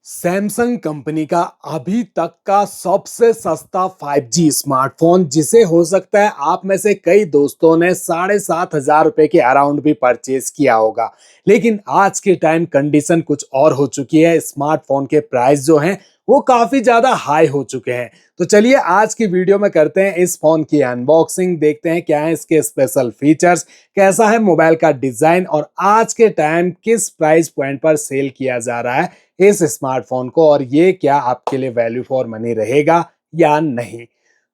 Samsung company का अभी तक का सबसे सस्ता 5G स्मार्टफोन, जिसे हो सकता है आप में से कई दोस्तों ने 7,500 रुपए के अराउंड भी परचेज किया होगा। लेकिन आज के टाइम कंडीशन कुछ और हो चुकी है। स्मार्टफोन के प्राइस जो हैं वो काफी ज्यादा हाई हो चुके हैं। तो चलिए आज की वीडियो में करते हैं इस फोन की अनबॉक्सिंग, देखते हैं क्या है इसके स्पेशल फीचर्स, कैसा है मोबाइल का डिजाइन और आज के टाइम किस प्राइस पॉइंट पर सेल किया जा रहा है इस स्मार्टफोन को, और ये क्या आपके लिए वैल्यू फॉर मनी रहेगा या नहीं।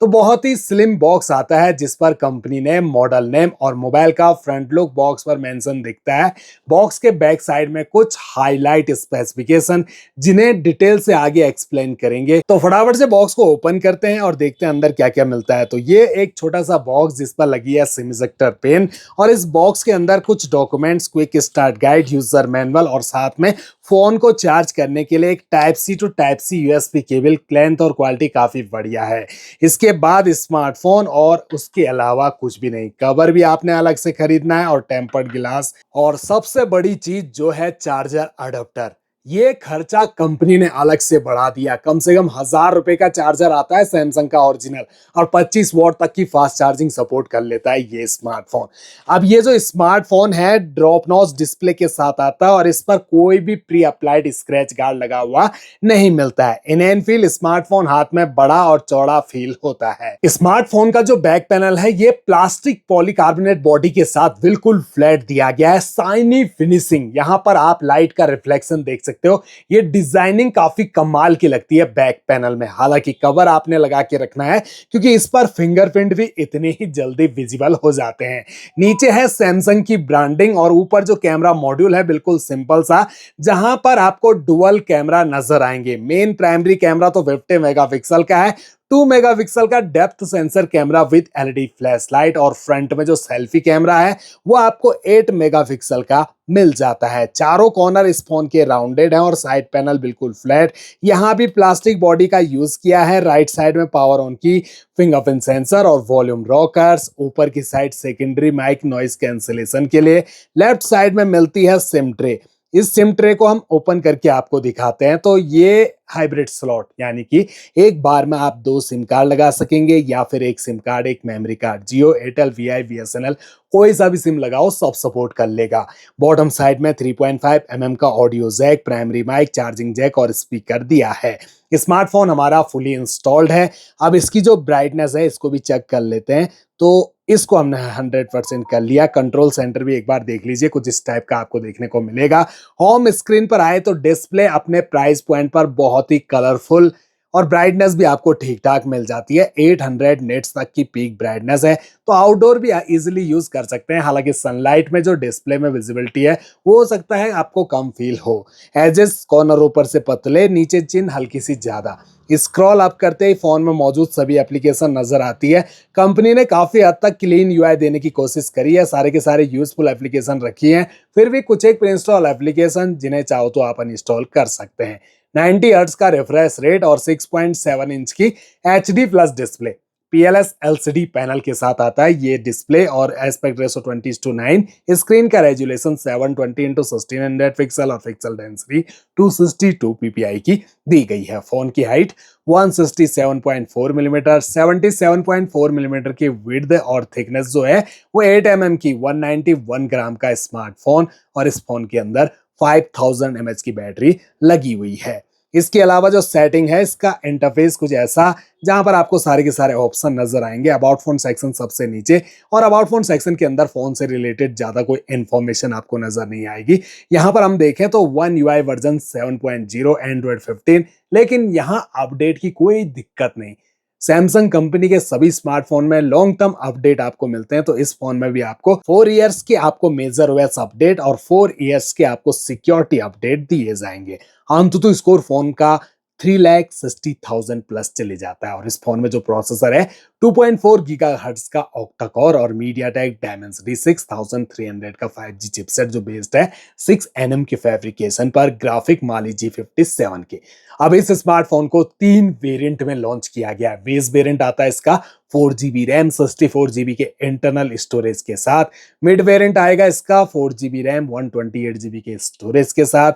तो बहुत ही स्लिम बॉक्स आता है जिस पर कंपनी नेम, मॉडल नेम और मोबाइल का फ्रंट लुक बॉक्स पर मेंशन दिखता है। बॉक्स के बैक साइड में कुछ हाईलाइट स्पेसिफिकेशन जिन्हें डिटेल से आगे एक्सप्लेन करेंगे। तो फटाफट से बॉक्स को ओपन करते हैं और देखते हैं अंदर क्या क्या मिलता है। तो ये एक छोटा सा बॉक्स जिस पर लगी है सिम इजेक्टर पेन, और इस बॉक्स के अंदर कुछ documents, quick start guide, user manual और साथ में फोन को चार्ज करने के लिए एक type C to type C USB cable. Length और क्वालिटी काफी बढ़िया है। इसके बाद स्मार्टफोन और उसके अलावा कुछ भी नहीं। कवर भी आपने अलग से खरीदना है और टेम्पर्ड ग्लास, और सबसे बड़ी चीज जो है चार्जर अडेप्टर। ये खर्चा कंपनी ने अलग से बढ़ा दिया। कम से कम 1,000 रुपए का चार्जर आता है सैमसंग का ओरिजिनल, और 25 वॉट तक की फास्ट चार्जिंग सपोर्ट कर लेता है ये स्मार्टफोन। अब ये जो स्मार्टफोन है ड्रॉप नॉच डिस्प्ले के साथ आता है, और इस पर कोई भी प्री अप्लाइड स्क्रैच गार्ड लगा हुआ नहीं मिलता है। इन फील स्मार्टफोन हाथ में बड़ा और चौड़ा फील होता है। स्मार्टफोन का जो बैक पैनल है ये प्लास्टिक पॉलीकार्बोनेट बॉडी के साथ बिल्कुल फ्लैट दिया गया है। शाइनी फिनिशिंग, यहाँ पर आप लाइट का रिफ्लेक्शन देख सकते हो। ये डिजाइनिंग काफी कमाल की लगती है बैक पैनल में। हालांकि कवर आपने लगा के रखना है क्योंकि इस पर फिंगरप्रिंट भी इतने ही जल्दी विजिबल हो जाते हैं। नीचे है सैमसंग की ब्रांडिंग, और ऊपर जो कैमरा मॉड्यूल है बिल्कुल सिंपल सा, जहां पर आपको डुअल कैमरा नजर आएंगे। मेन प्राइमरी कैमरा तो 50 मेगापिक्सल का है, 2 मेगापिक्सल का depth sensor camera with LED flash light, और फ्रंट में जो सेल्फी कैमरा है वो आपको 8 मेगापिक्सल का मिल जाता है। चारों कॉर्नर इस फोन के राउंडेड हैं और साइड पैनल बिल्कुल फ्लैट। यहां भी प्लास्टिक बॉडी का यूज किया है। राइट साइड में पावर ऑन की, फिंगरप्रिंट सेंसर और वॉल्यूम रॉकर्स। ऊपर की side secondary mic noise cancellation के लिए। लेफ्ट साइड में मिलती है सिम ट्रे। इस सिम ट्रे को हम ओपन करके आपको दिखाते हैं। तो ये हाइब्रिड स्लॉट, यानी कि एक बार में आप 2 सिम कार्ड लगा सकेंगे, या फिर एक सिम कार्ड एक मेमोरी कार्ड। जियो, एयरटेल, वीआई, बीएसएनएल कोई सा भी सिम लगाओ सब सपोर्ट कर लेगा। बॉटम साइड में 3.5 mm का audio jack, primary mic, charging jack और स्पीकर दिया है। स्मार्टफोन हमारा फुली इंस्टॉल्ड है। अब इसकी जो ब्राइटनेस है इसको भी चेक कर लेते हैं। तो इसको हमने 100% कर लिया। कंट्रोल सेंटर भी एक बार देख लीजिए, कुछ इस टाइप का आपको देखने को मिलेगा। होम स्क्रीन पर आए तो डिस्प्ले अपने प्राइस पॉइंट पर बहुत ही कलरफुल, और ब्राइटनेस भी आपको ठीक ठाक मिल जाती है। 800 नेट्स तक की पीक ब्राइटनेस है, तो आउटडोर भी इजीली यूज कर सकते हैं। हालांकि सनलाइट में जो डिस्प्ले में विजिबिलिटी है वो हो सकता है आपको कम फील हो। एजेस कॉर्नर ऊपर से पतले, नीचे चिन्ह हल्की सी ज्यादा। स्क्रॉल अप करते ही फोन में मौजूद सभी एप्लीकेशन नजर आती है। कंपनी ने काफी हद तक क्लीन यूआई देने की कोशिश करी है। सारे के सारे यूजफुल एप्लीकेशन रखी हैं, फिर भी कुछ एक प्री इंस्टॉल एप्लीकेशन जिन्हें चाहो तो आप अनइंस्टॉल कर सकते हैं। 90 हर्ट्ज का रिफ्रेश रेट और 6.7 इंच की HD plus display PLS LCD panel के साथ आता है ये डिस्प्ले, और एस्पेक्ट रेशो 20:9। स्क्रीन का रेजुलेशन 720x1600 पिक्सल और पिक्सल डेंसिटी 262 ppi की दी गई है। फोन की हाइट 167.4 मिलीमीटर, 77.4 मिलीमीटर की विड्थ, और थिकनेस जो है वो 8 mm की 191 ग्राम का स्मार्टफोन, और इस फोन के अंदर 5000 mAh की बैटरी लगी हुई है। इसके अलावा जो सेटिंग है इसका इंटरफेस कुछ ऐसा, जहां पर आपको सारे के सारे ऑप्शन नजर आएंगे। अबाउट फोन सेक्शन सबसे नीचे, और अबाउट फोन सेक्शन के अंदर फोन से रिलेटेड ज्यादा कोई इंफॉर्मेशन आपको नजर नहीं आएगी। यहां पर हम देखें तो वन यूआई वर्जन 7.0, एंड्रॉइड 15, लेकिन यहां अपडेट की कोई दिक्कत नहीं। सैमसंग कंपनी के सभी स्मार्टफोन में लॉन्ग टर्म अपडेट आपको मिलते हैं, तो इस फोन में भी आपको 4 इयर्स के आपको मेजर ओएस अपडेट और 4 इयर्स के आपको सिक्योरिटी अपडेट दिए जाएंगे। अंततः स्कोर फोन का 3,60,000 प्लस चले जाता है। और इस फोन में जो प्रोसेसर है 2.4 गीगाहर्ट्ज का ऑक्टा कोर और मीडियाटेक डायमेंसिटी 6300 का 5G चिपसेट जो बेस्ड है 6 nm की फैब्रिकेशन पर ग्राफिक माली G57 के। अब इस स्मार्टफोन को 3 वेरिएंट में लॉन्च किया गया है। बेस वेरिएंट आता है इसका 4GB रैम 64GB के इंटरनल स्टोरेज के साथ। मिड वेरिएंट आएगा इसका 4GB रैम 128GB के स्टोरेज के साथ।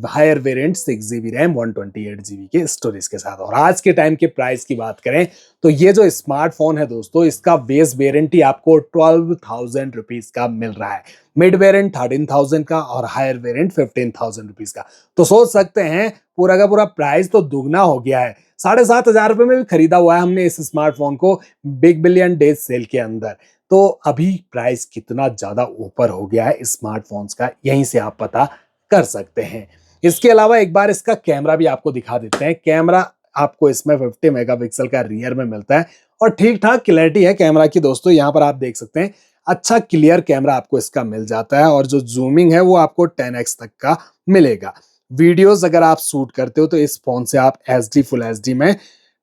Higher variant 6 GB RAM 128 GB के स्टोरेज के साथ। और आज के टाइम के प्राइस की बात करें तो ये जो स्मार्टफोन है दोस्तों, इसका बेस वेरिएंट ही आपको 12,000 रुपीज का मिल रहा है, मिड वेरिएंट 13,000 का और हायर वेरिएंट 15,000 रुपीज का। तो सोच सकते हैं पूरा का पूरा प्राइस तो दुगना हो गया है। 7,500 रुपए में भी खरीदा हुआ है हमने इस स्मार्टफोन को बिग बिलियन डेज सेल के अंदर। तो अभी प्राइस कितना ज्यादा ऊपर हो गया है स्मार्टफोन्स का, यहीं से आप पता कर सकते हैं। इसके अलावा एक बार इसका कैमरा भी आपको दिखा देते हैं। कैमरा आपको इसमें 50 मेगापिक्सल का रियर में मिलता है और ठीक ठाक क्लैरिटी है कैमरा की दोस्तों। यहाँ पर आप देख सकते हैं अच्छा क्लियर कैमरा आपको इसका मिल जाता है और जो जूमिंग है वो आपको 10x तक का मिलेगा। वीडियोस अगर आप शूट करते हो तो इस फोन से आप HD फुल HD में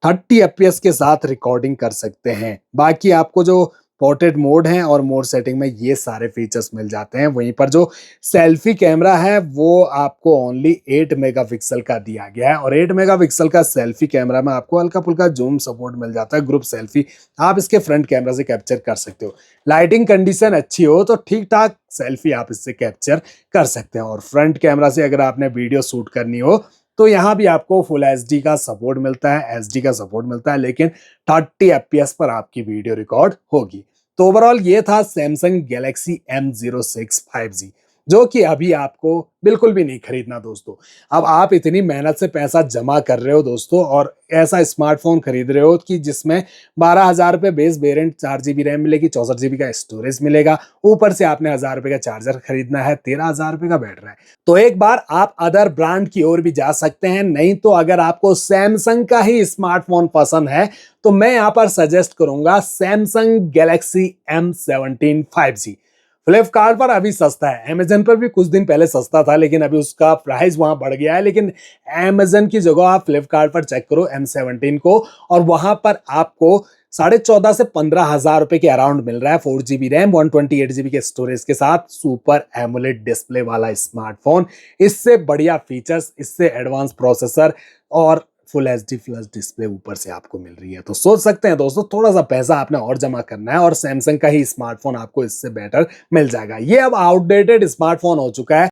30 FPS के साथ रिकॉर्डिंग कर सकते हैं। बाकी आपको जो पोर्ट्रेट मोड है और मोड सेटिंग में ये सारे फीचर्स मिल जाते हैं। वहीं पर जो सेल्फी कैमरा है वो आपको ओनली 8 मेगापिक्सल का दिया गया है और 8 मेगापिक्सल का सेल्फी कैमरा में आपको हल्का फुल्का जूम सपोर्ट मिल जाता है। ग्रुप सेल्फी आप इसके फ्रंट कैमरा से कैप्चर कर सकते हो। लाइटिंग कंडीशन अच्छी हो तो ठीक ठाक सेल्फी आप इससे कैप्चर कर सकते हैं। और फ्रंट कैमरा से अगर आपने वीडियो शूट करनी हो तो यहाँ भी आपको फुल HD का सपोर्ट मिलता है, SD का सपोर्ट मिलता है, लेकिन 30 FPS पर आपकी वीडियो रिकॉर्ड होगी। तो ओवरऑल ये था सैमसंग गैलेक्सी M06 5G, जो कि अभी आपको बिल्कुल भी नहीं खरीदना दोस्तों। अब आप इतनी मेहनत से पैसा जमा कर रहे हो दोस्तों और ऐसा स्मार्टफोन खरीद रहे हो कि जिसमें 12,000 रुपये बेस वेरिएंट 4 GB रैम मिलेगी, 64 GB का स्टोरेज मिलेगा, ऊपर से आपने 1,000 रुपये का चार्जर खरीदना है, 13,000 रुपये का बैठ रहा है। तो एक बार आप अदर ब्रांड की ओर भी जा सकते हैं। नहीं तो अगर आपको सैमसंग का ही स्मार्टफोन पसंद है तो मैं यहां पर सजेस्ट करूंगा Samsung Galaxy M17 5G। Flipkart पर अभी सस्ता है, अमेजन पर भी कुछ दिन पहले सस्ता था, लेकिन अभी उसका प्राइस वहां बढ़ गया है। लेकिन अमेजन की जगह आप फ्लिपकार्ट पर चेक करो M17 को और वहां पर आपको 14,500 से 15,000 रुपए के अराउंड मिल रहा है। 4 GB रैम 128 GB के स्टोरेज के साथ सुपर एमोलेड डिस्प्ले वाला स्मार्टफोन। इससे बढ़िया फीचर्स, इससे एडवांस प्रोसेसर और फुल HD प्लस डिस्प्ले ऊपर से आपको मिल रही है। तो सोच सकते हैं दोस्तों थोड़ा सा पैसा आपने और जमा करना है और सैमसंग का ही स्मार्टफोन आपको इससे बेटर मिल जाएगा। ये अब आउटडेटेड स्मार्टफोन हो चुका है।